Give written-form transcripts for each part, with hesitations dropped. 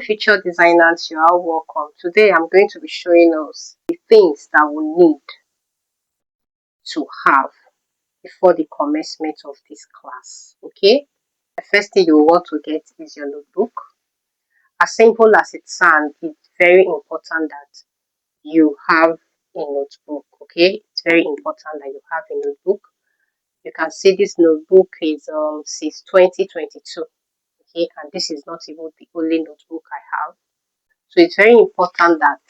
future designers, you are welcome. Today I'm going to be showing us the things that we need to have before the commencement of this class. Okay, the first thing you want to get is your notebook. As simple as it sounds, it's very important that you have a notebook. Okay, it's very important that you have a notebook. You can see this notebook is since 2022. Okay, and this is not even the only notebook I have. So it's very important that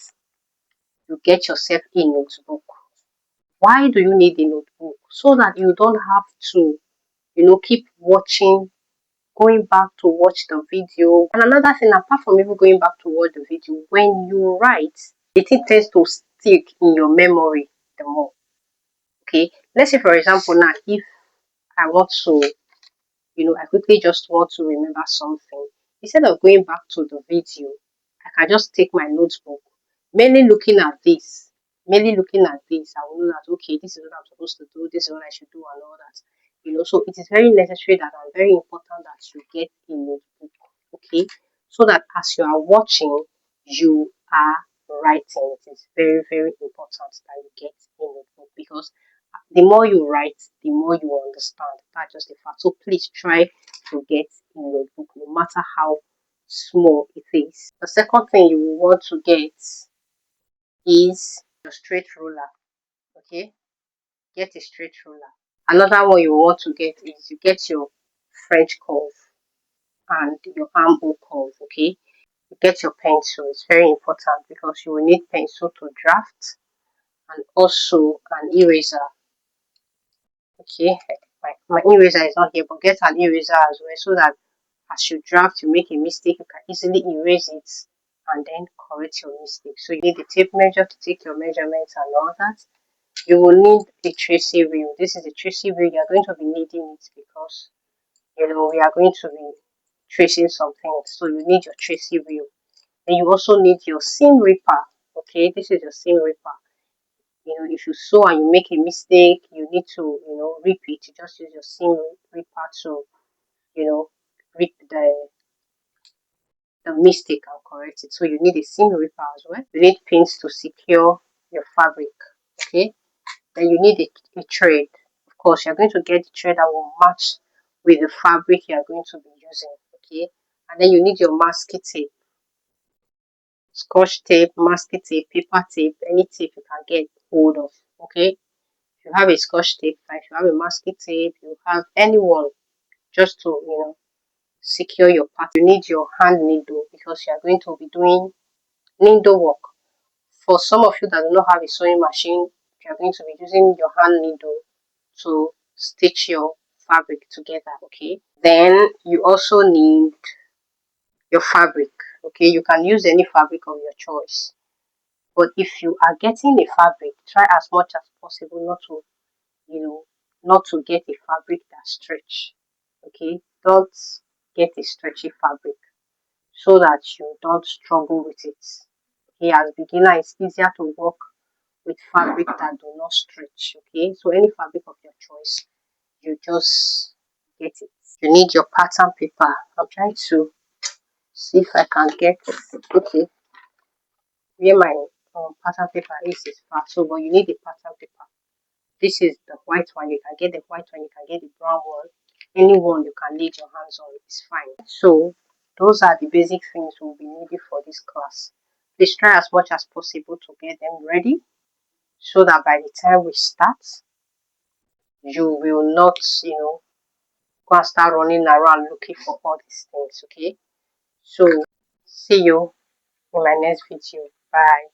you get yourself a notebook. Why do you need a notebook? So that you don't have to, keep watching, going back to watch the video. And another thing, apart from even going back to watch the video, when you write, it tends to stick in your memory the more. Okay, let's say for example now, if I want to, I quickly just want to remember something. Instead of going back to the video, I can just take my notebook, mainly looking at this. Mainly looking at this, I will know that okay, this is what I'm supposed to do, this is what I should do, and all that. So it is very necessary that and very important that you get a notebook, okay? So that as you are watching, you are writing. It is very, very important that you get a notebook because the more you write, the more you understand. That's just a fact. So please try to get a notebook, no matter how small it is. The second thing you will want to get is your straight ruler. Okay, get a straight ruler. Another one you want to get is you get your French curve and your armhole curve. Okay, you get your pencil. It's very important because you will need pencil to draft and also an eraser. Okay, my eraser is not here, but get an eraser as well so that as you draft, you make a mistake, you can easily erase it and then correct your mistake. So you need the tape measure to take your measurements and all that. You will need a tracing wheel. This is a tracing wheel. You are going to be needing it because we are going to be tracing something. So you need your tracing wheel. And you also need your seam ripper. Okay, this is your seam ripper. If you sew and you make a mistake, you need to, rip it. You just use your seam ripper to, rip the mistake and correct it. So you need a seam ripper as well. You need pins to secure your fabric. Okay. Then you need a thread. Of course, you're going to get the thread that will match with the fabric you are going to be using. Okay. And then you need your masking tape, scotch tape, masking tape, paper tape, any tape you can get hold of. Okay. If you have a scotch tape, if you have a masking tape, you have anyone just to secure your part. You need your hand needle because you are going to be doing needle work. For some of you that do not have a sewing machine, you are going to be using your hand needle to stitch your fabric together. Okay, then you also need your fabric. Okay, you can use any fabric of your choice, but if you are getting a fabric, try as much as possible not to get a fabric that stretch. Okay, don't get a stretchy fabric so that you don't struggle with it. Okay, as beginner, it's easier to work with fabric that do not stretch. Okay, so any fabric of your choice, you just get it. You need your pattern paper. I'm trying to see if I can get okay where my pattern paper is far. So, but you need the pattern paper. This is the white one. You can get the white one. You can get the brown one. Any one you can lay your hands on is fine. So those are the basic things we'll be needing for this class. Please try as much as possible to get them ready so that by the time we start, you will not, go and start running around looking for all these things. Okay. So see you in my next video. Bye.